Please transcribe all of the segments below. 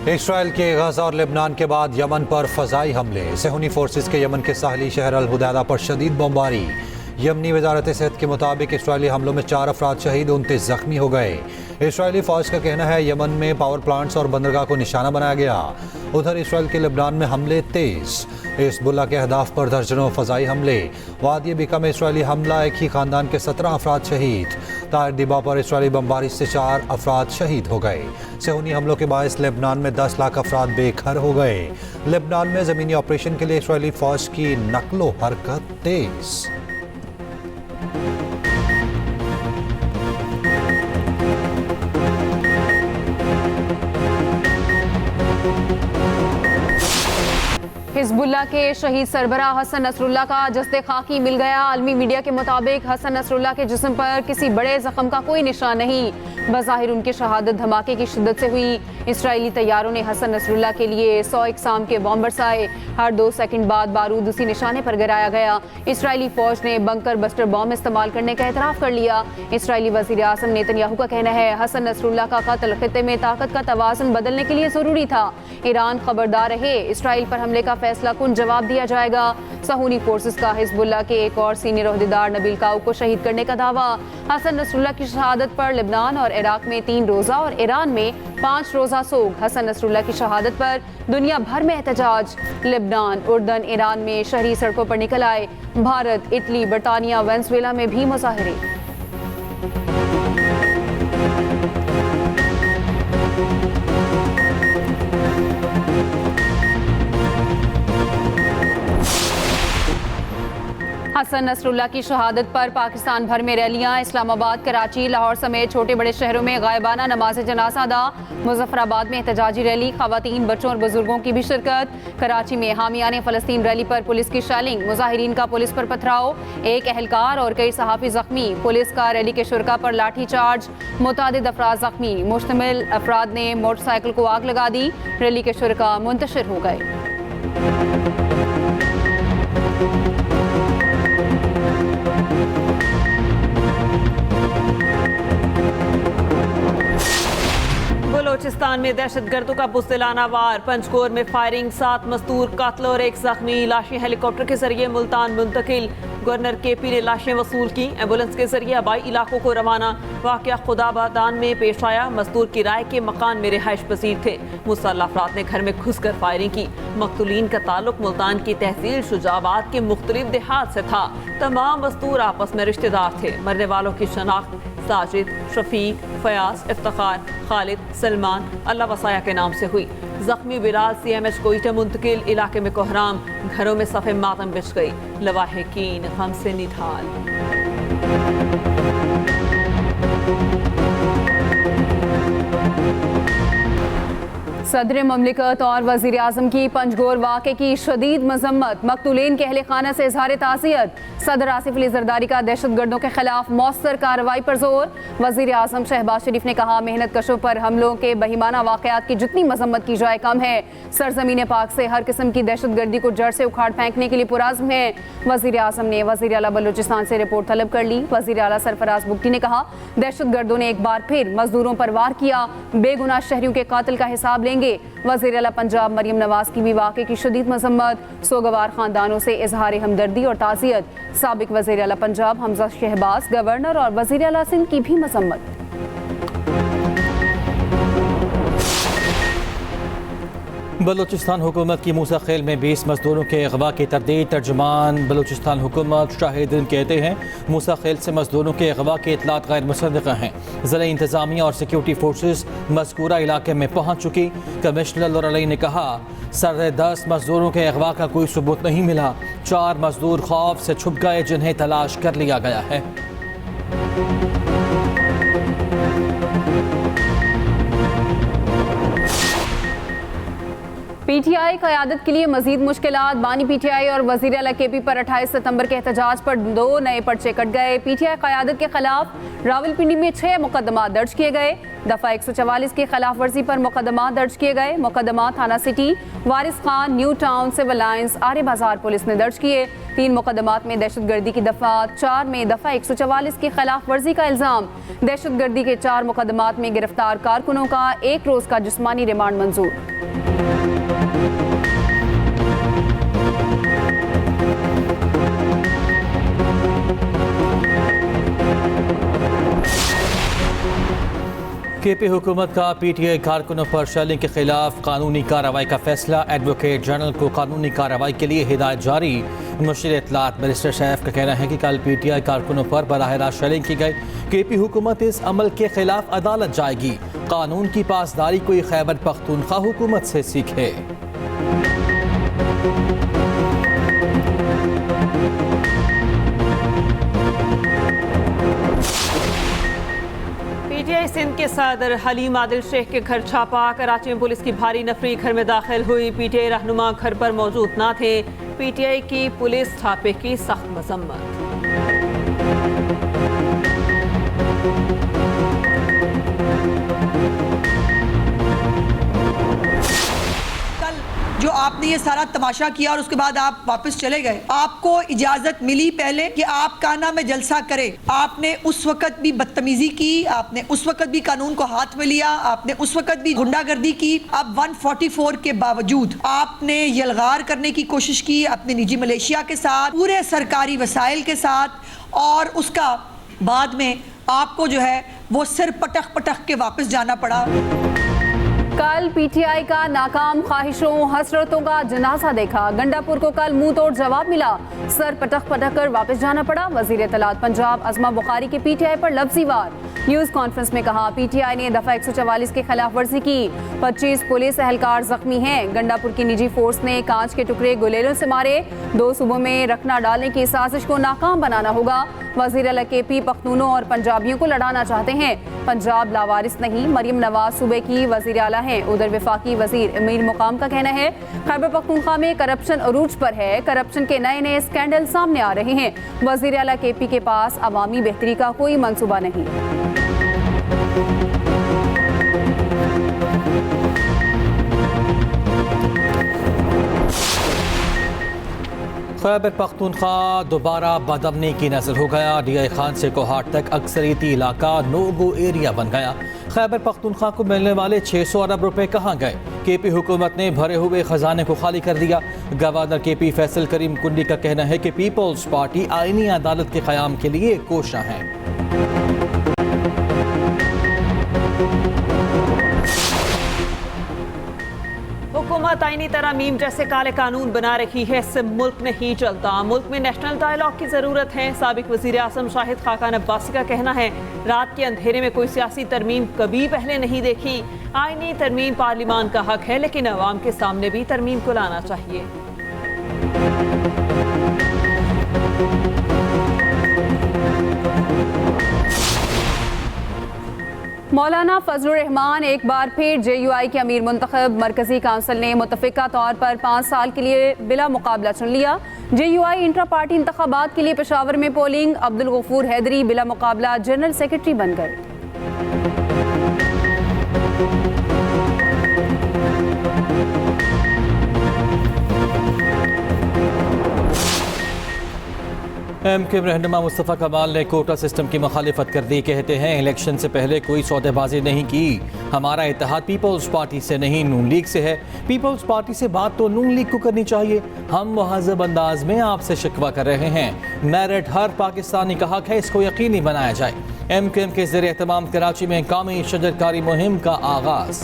Israel के गजा और Lebanon के बाद यमन पर फजाई हमले। सेहूनी फोर्सेस के यमन के साहली शहर अल हुदैदा पर शदीद बमबारी। यमनी वजारत सेहत के मुताबिक इसराइली हमलों में 4 अफराद शहीद, 29 जख्मी हो गए। इसराइली फौज का कहना है यमन में पावर प्लांट्स और बंदरगाह को निशाना बनाया गया। उधर इसराइल के लेबनान में हमले तेज। हिज़्बुल्लाह के अहदाफ पर दर्जनों फजाई हमले। वादी बिका में इसराइली हमला, एक ही खानदान के 17 अफराद शहीद। तार दिबा पर इसराइली बमबारी से 4 अफराद शहीद हो गए। सेहूनी हमलों के बायस लेबनान में 10 लाख अफराद बेघर हो गए। लेबनान में ज़मीनी ऑपरेशन के लिए इसराइली फौज की नकलो हरकत तेज। हिज़्बुल्लाह के शहीद सरबराह हसन नसरुल्लाह का जस्ते खाकी मिल गया। आलमी मीडिया के मुताबिक हसन नसरुल्लाह के जिस्म पर किसी बड़े जख्म का कोई निशान नहीं। बज़ाहिर उनकी शहादत धमाके की शिद्दत से हुई। इसराइली तैयारों ने हसन नसरुल्लाह के लिए 100 इकसाम के बॉम्ब बरसाए। हर 2 सेकंड बाद बारूद उसी निशाने पर गिराया गया। इसराइली फौज ने बंकर बस्टर बॉम्ब इस्तेमाल करने का एतराफ़ कर लिया। इसराइली वज़ीर आज़म नेतन्याहू का कहना है हसन नसरुल्लाह का कत्ल खित्ते में ताकत का तवाज़ुन बदलने के लिए ज़रूरी था। ईरान खबरदार रहे, इसराइल पर हमले का फैसला कुन जवाब दिया जाएगा। सहूनी फोर्सेस का हिज़्बुल्लाह के एक और सीनियर ओहदेदार नबील काऊ को शहीद करने का दावा। हसन नसरुल्लाह की शहादत पर लेबनान और इराक में 3 रोज़ा और ईरान में 5 रोज़ा सोग। हसन नसरुल्लाह की शहादत पर दुनिया भर में एहतजाज। लेबनान, उर्दन, ईरान में शहरी सड़कों पर निकल आए। भारत, इटली, बरतानिया, वेनेज़ुएला में भी मुजाहिरे। हसन नसरुल्लाह की शहादत पर पाकिस्तान भर में रैलियां। इस्लामाबाद, कराची, लाहौर समेत छोटे बड़े शहरों में गायबाना नमाज जनाजा अदा। मुजफ्फराबाद में एहतजाजी रैली, खवातीन, बच्चों और बुजुर्गों की भी शिरकत। कराची में हामियाने फ़लस्तीन रैली पर पुलिस की शैलिंग, मुजाहिरीन का पुलिस पर पथराव, एक एहलकार और कई सहाफ़ी जख्मी। पुलिस का रैली के शुरका पर लाठी चार्ज, मुतादिद अफराद जख्मी। मुश्तमिल अफराद ने मोटरसाइकिल को आग लगा दी। रैली के शुरका मुंतशिर हो गए। बलोचिस्तान में दहशतगर्दों का बुज़दिलाना वार, पंजकोर में फायरिंग, 7 मजदूर कत्ल और 1 जख्मी। लाशें हेलीकॉप्टर के जरिए मुल्तान मुंतकिल। गवर्नर KP ने लाशें वसूल की, एम्बुलेंस के जरिए आबाई इलाकों को रवाना। वाक़या खुदाबादान में पेश आया। मजदूर किराए के मकान में रिहाइश पसीर थे। मुसल्लह अफराद ने घर में घुसकर फायरिंग की। मकतूलीन का ताल्लुक मुल्तान की तहसील शुजाबाद के मुख्तलिफ देहात से था। तमाम मजदूर आपस में रिश्तेदार थे। मरने वालों की शनाख्त साजिद, शफीक, फयाज, इफ्तिखार, खालिद, सलमान, अल्लाह वसाया के नाम से हुई। जख्मी बिलाल CMH कोयटा मुंतकिल। इलाके में कोहराम, घरों में सफ़े मातम बिछ गई। लवाहिकीन गम से निढाल। सदर ममलिकत और वज़ीर आज़म की पंजगोर वाक़े की शदीद मजम्मत। मकतूलीन के अहले खाना से इज़हार ताज़ियत। सदर आसिफ अली ज़रदारी का दहशतगर्दों के खिलाफ मौसर कार्रवाई पर जोर। वज़ीर आज़म शहबाज शरीफ ने कहा मेहनत कशों पर हमलों के बहिमाना वाक़यात की जितनी मजम्मत की जाए कम है। सरजमीन पाक से हर किस्म की दहशतगर्दी को जड़ से उखाड़ फेंकने के लिए पुराज़्म है। वज़ीर आज़म ने वज़ीर आला बलूचिस्तान से रिपोर्ट तलब कर ली। वज़ीर आला सरफराज बुगटी ने कहा दहशतगर्दों ने एक बार फिर मजदूरों पर वार किया, बेगुनाह शहरियों के कातिल का हिसाब लेंगे। वज़ीर आला पंजाब मरियम नवाज की भी वाक़े की शदीद मजम्मत। सोगवार खानदानों से इजहार हमदर्दी और ताज़ियत। साबिक वज़ीर आला पंजाब हमजा शहबाज, गवर्नर और वज़ीर आला सिंध की भी मजम्मत। बलूचिस्तान हुकूमत की मूसा खेल में 20 मजदूरों के अगवा की तरदीद। तर्जुमान बलूचिस्तान हुकूमत शाहिदीन कहते हैं मूसा खेल से मजदूरों के अगवा की इतलात गैर मुसद्दक़ा हैं। ज़िला इंतज़ामिया और सिक्योरिटी फोर्सेस मज़कूरा इलाके में पहुँच चुकी। कमिश्नर नूर अली ने कहा 10.5 मजदूरों के अगवा का कोई सबूत नहीं मिला। 4 मजदूर खौफ से छुप गए जिन्हें तलाश कर लिया गया है। PTI पीटीआई क़यादत के लिए मजीद मुश्किलात। बानी पीटीआई और वज़ीर आला केपी पर 28 सितंबर के एहतजाज पर 2 नए पर्चे कट गए। पीटीआई क़यादत के खिलाफ रावलपिंडी में 6 मुकदमा दर्ज किए गए। दफ़ा 144 की खिलाफ वर्जी पर मुकदमा दर्ज किए गए। मुकदमा थाना city, Waris Khan, new town, civil lines, Arya Bazar police ने दर्ज किए। 3 मुकदमात में दहशतगर्दी की दफ़ा 4 में दफ़ा 144 की खिलाफ वर्जी का इल्ज़ाम। दहशतगर्दी के 4 मुकदमात में गिरफ्तार कारकुनों का 1 रोज़ का जिस्मानी रिमांड मंजूर। केपी हुकूमत का पीटीआई कारकुनों पर शेलिंग के खिलाफ कानूनी कार्रवाई का फैसला। एडवोकेट जनरल को कानूनी कार्रवाई के लिए हिदायत जारी। मुशीर इत्तलात बैरिस्टर शैफ का कहना है कि कल पीटीआई कारकुनों पर बराह रास्त शेलिंग की गई। केपी हुकूमत इस अमल के खिलाफ अदालत जाएगी। कानून की पासदारी कोई खैबर पख्तूनख्वा हुकूमत से सीखे। पीटीआई सिंध के सदर हलीम आदिल शेख के घर छापा। कराची में पुलिस की भारी नफरी घर में दाखिल हुई। पीटीआई रहनुमा घर पर मौजूद न थे। पीटीआई की पुलिस छापे की सख्त मजम्मत। जो आपने ये सारा तमाशा किया और उसके बाद आप वापस चले गए, आपको इजाजत मिली पहले कि आप काना में जलसा करें। आपने उस वक्त भी बदतमीजी की, आपने उस वक्त भी कानून को हाथ में लिया, आपने उस वक्त भी गुंडागर्दी की। अब 144 के बावजूद आपने यलगार करने की कोशिश की अपने निजी मलेशिया के साथ, पूरे सरकारी वसाइल के साथ, और उसका बाद में आपको जो है वो सिर पटक पटक के वापस जाना पड़ा। कल पीटीआई का नाकाम ख्वाहिशों हसरतों का जनाजा देखा। गंडापुर को कल मुंह तोड़ जवाब मिला। सर पटक पटक कर वापस जाना पड़ा। वजीर इत्तलात पंजाब अज़मा बुखारी के पीटीआई पर लफ्ज़ी वार। न्यूज़ कॉन्फ्रेंस में कहा, पीटीआई ने दफ़ा 144 की खिलाफ वर्जी की। 25 पुलिस एहलकार जख्मी हैं। गंडापुर की निजी फोर्स ने कांच के टुकड़े गुलेलों से मारे। 2 सूबों में रखना डालने की साजिश को नाकाम बनाना होगा। वज़ीर आला केपी पख्तूनों और पंजाबियों को लड़ाना चाहते हैं। पंजाब लावारिस नहीं, मरियम नवाज सूबे की वज़ीर आला हैं। उधर वफाकी वज़ीर अमीर मुकाम का कहना है, खैबर पख्तूनख्वा में करप्शन अरूज पर है। करप्शन के नए नए स्कैंडल सामने आ रहे हैं। वज़ीर आला केपी के पास अवामी बेहतरी का कोई मंसूबा नहीं। खैबर पख्तूनख्वा दोबारा बदअमनी की नजर हो गया। डीआई खान से कोहाट तक अक्सरियती इलाका नो गो एरिया बन गया। खैबर पख्तूनख्वा को मिलने वाले 600 अरब रुपए कहाँ गए? केपी हुकूमत ने भरे हुए खजाने को खाली कर दिया। गवर्नर केपी फैसल करीम कुंडी का कहना है कि पीपल्स पार्टी आईनी अदालत के क़याम के लिए कोशा है। हुकूमत आईनी तरमीम जैसे काले कानून बना रही है, इससे मुल्क नहीं चलता। मुल्क में नेशनल डायलॉग की जरूरत है। साबिक वजीर आज़म शाहिद खाकान अब्बासी का कहना है, रात के अंधेरे में कोई सियासी तरमीम कभी पहले नहीं देखी। आईनी तरमीम पार्लिमान का हक है, लेकिन अवाम के सामने भी तरमीम को लाना चाहिए। मौलाना फजलुर रहमान एक बार फिर JUI के अमीर मुंतखब। मरकजी काउंसिल ने मुतफ़िका तौर पर 5 साल के लिए बिला मुकाबला चुन लिया। JUI इंट्रा पार्टी इंतखाबात के लिए पेशावर में पोलिंग। अब्दुल गफूर हैदरी बिला मुकाबला जनरल सेक्रेटरी बन गए। MK रहनुमा मुस्तफ़ा कमाल ने कोटा सिस्टम की मुखालिफत कर दी। कहते हैं, इलेक्शन से पहले कोई सौदेबाजी नहीं की। हमारा इत्तेहाद पीपल्स पार्टी से नहीं, नून लीग से है। पीपल्स पार्टी से बात तो नून लीग को करनी चाहिए। हम मुहज़्ज़ब अंदाज में आपसे शिकवा कर रहे हैं। मेरिट हर पाकिस्तानी का हक है, इसको यकीनी बनाया जाए। MKM के ज़ेर एहतमाम कराची में कौमी शजरकारी मुहिम का आगाज़।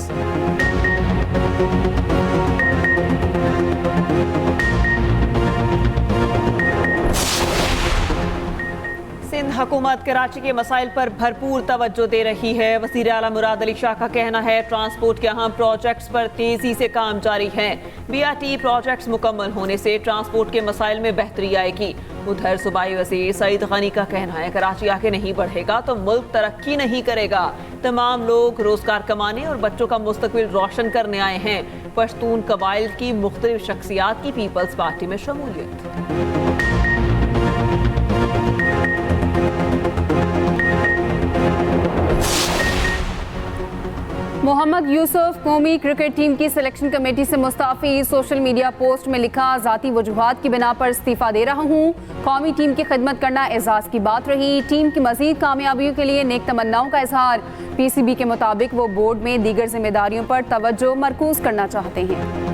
सिंध हुकूमत कराची के मसाइल पर भरपूर तवज्जो दे रही है। वज़ीर आला मुराद अली शाह का कहना है, ट्रांसपोर्ट के अहम प्रोजेक्ट्स पर तेजी से काम जारी है। BRT प्रोजेक्ट्स मुकम्मल होने से ट्रांसपोर्ट के मसाइल में बेहतरी आएगी। उधर सूबाई वज़ीर सईद गनी का कहना है, कराची आगे नहीं बढ़ेगा तो मुल्क तरक्की नहीं करेगा। तमाम लोग रोजगार कमाने और बच्चों का मुस्तकबिल रोशन करने आए हैं। पश्तून कबाइल की मुख्तलिफ शख्सियात की पीपल्स पार्टी में शमूलियत। मोहम्मद यूसुफ कौमी क्रिकेट टीम की सिलेक्शन कमेटी से मुस्ताफ़ी। सोशल मीडिया पोस्ट में लिखा, ज़ाती वजूहात की बिना पर इस्तीफ़ा दे रहा हूँ। कौमी टीम की खिदमत करना एजाज़ की बात रही। टीम की मज़ीद कामयाबियों के लिए नेक तमन्नाओं का इजहार। PCB के मुताबिक वो बोर्ड में दीगर जिम्मेदारियों पर तवज्जो मरकूज़ करना चाहते हैं।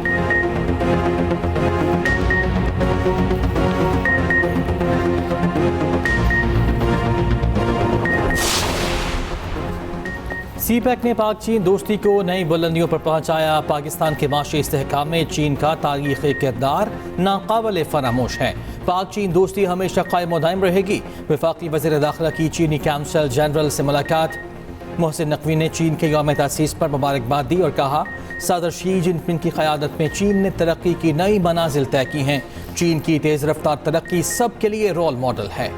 CPEC ने पाक चीन दोस्ती को नई बुलंदियों पर पहुंचाया। पाकिस्तान के माशी इस्तेहकाम में चीन का तारीख़ी किरदार नाकाबिल फरामोश है। पाक चीन दोस्ती हमेशा कायम दायम रहेगी। वफाकी वज़ीर दाखिला की चीनी काउंसिल जनरल से मुलाकात। मोहसिन नकवी ने चीन के यौम तासीस पर मुबारकबाद दी और कहा, सदर शी जिनपिंग की क़यादत में चीन ने तरक्की की नई मनाजिल तय की हैं। चीन की तेज़ रफ्तार तरक्की सब के लिए रोल मॉडल है।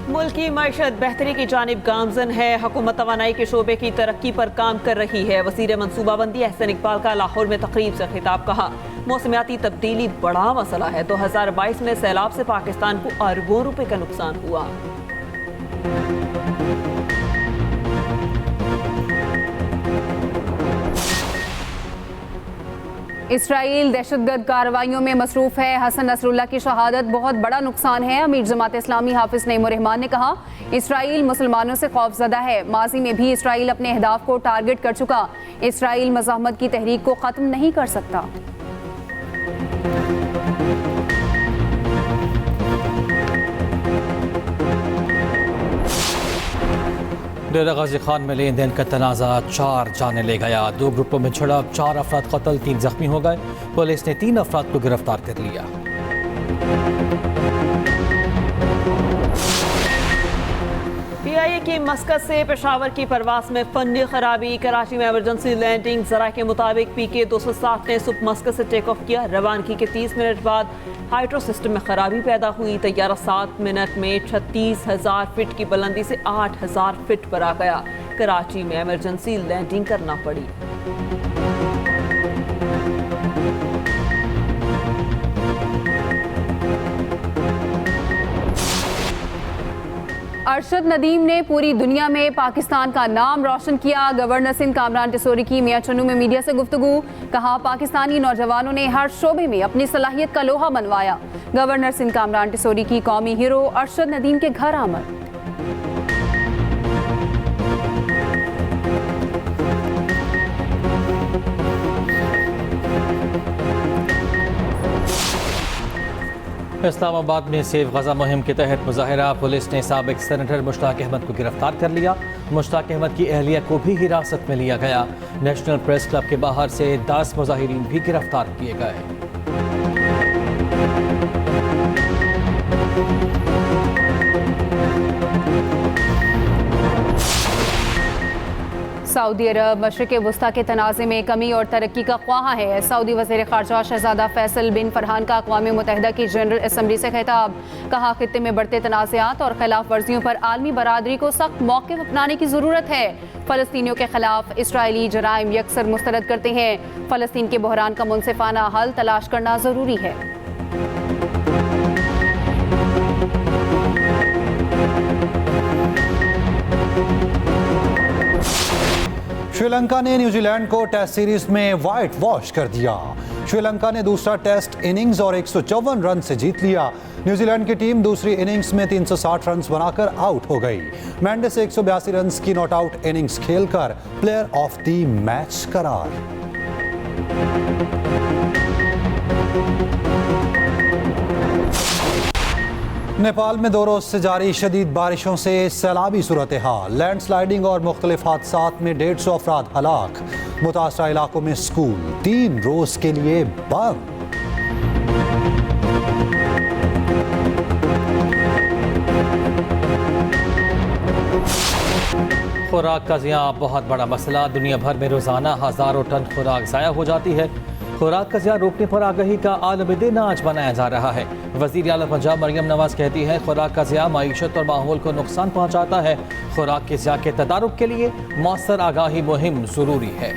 मुल्क की मईशत बेहतरी की जानिब गामजन है। हुकूमत तवानाई के शोबे की तरक्की पर काम कर रही है। वज़ीर मनसूबाबंदी अहसन इकबाल का लाहौर में तकरीब से खिताब। कहा, मौसमियाती तब्दीली बड़ा मसला है। 2022 में सैलाब से पाकिस्तान को अरबों रुपए का नुकसान हुआ। इसराइल दहशतगर्द कार्रवाइयों में मसरूफ है। हसन नसरुल्लाह की शहादत बहुत बड़ा नुकसान है। अमीर जमात इस्लामी हाफिज नईमुर रहमान ने कहा, इसराइल मुसलमानों से खौफजदा है। माजी में भी इसराइल अपने अहदाफ को टारगेट कर चुका। इसराइल मज़ाहमत की तहरीक को ख़त्म नहीं कर सकता। डेरा गाजी खान में लेन देन का तनाज़ा 4 जाने ले गया। 2 ग्रुपों में झड़प, 4 अफराद कत्ल, 3 जख्मी हो गए। पुलिस ने 3 अफराद को गिरफ्तार कर लिया। PIA की मस्कत से पेशावर की परवास में फनी खराबी। कराची में इमरजेंसी लैंडिंग। जरा के मुताबिक PK 207 ने सुबह मस्कत से टेक ऑफ किया। रवानगी के 30 मिनट बाद हाइड्रो सिस्टम में खराबी पैदा हुई। तैयारा 7 मिनट में 36,000 फीट की बुलंदी से 8,000 फीट पर आ गया। कराची में इमरजेंसी लैंडिंग करना पड़ी। अरशद नदीम ने पूरी दुनिया में पाकिस्तान का नाम रोशन किया। गवर्नर सिंध कामरान टिसोरी की मियां चन्नू में मीडिया से गुफ्तगू। कहा, पाकिस्तानी नौजवानों ने हर शोबे में अपनी सलाहियत का लोहा मनवाया। गवर्नर सिंध कामरान टिसोरी की कौमी हीरो अरशद नदीम के घर आमद। इस्लामाबाद में सेफ गजा मुहिम के तहत मुजाहिरा। पुलिस ने साबिक सेनेटर मुश्ताक अहमद को गिरफ्तार कर लिया। मुश्ताक अहमद की अहलिया को भी हिरासत में लिया गया। नेशनल प्रेस क्लब के बाहर से 10 मुजाहिरीन भी गिरफ्तार किए गए। सऊदी अरब मशरिक़ वस्ता के तनाज़े में कमी और तरक्की का ख्वाह है। सऊदी वज़ीर ख़ारजा शहज़ादा फैसल बिन फरहान का अक़वाम मुत्तहिदा की जनरल असम्बली से खिताब। कहा, खित्ते में बढ़ते तनाज़ात और खिलाफ वर्जियों पर आलमी बरादरी को सख्त मौक़िफ़ अपनाने की ज़रूरत है। फ़लस्तीनियों के खिलाफ इसराइली जराइम यकसर मुस्तरद करते हैं। फ़लस्तीन के बहरान का मुनसिफ़ाना हल तलाश करना ज़रूरी है। श्रीलंका ने न्यूजीलैंड को टेस्ट सीरीज में व्हाइट वॉश कर दिया। श्रीलंका ने दूसरा टेस्ट इनिंग्स और 154 रन से जीत लिया। न्यूजीलैंड की टीम दूसरी इनिंग्स में 360 रन बनाकर आउट हो गई। मेंडिस 182 रन की नॉट आउट इनिंग्स खेलकर प्लेयर ऑफ द मैच करार। नेपाल में 2 रोज से जारी शदीद बारिशों से सैलाबी सूरत हाल। लैंडस्लाइडिंग और मुख्तलिफ हादसात में 150 अफराद हलाक। मुतासरा इलाकों में स्कूल 3 रोज के लिए बंद। खुराक का ज़िया बहुत बड़ा मसला। दुनिया भर में रोज़ाना हज़ारों टन खुराक ज़ाया हो जाती है। खुराक का ज़िया रोकने पर आगाही का आलमी दिन आज मनाया जा रहा है। वज़ीर आला पंजाब मरियम नवाज कहती हैं खुराक का ज़िया मईशत और माहौल को नुकसान पहुँचाता है। खुराक के ज़िया के तदारुक के लिए मौसर आगाही मुहिम ज़रूरी है।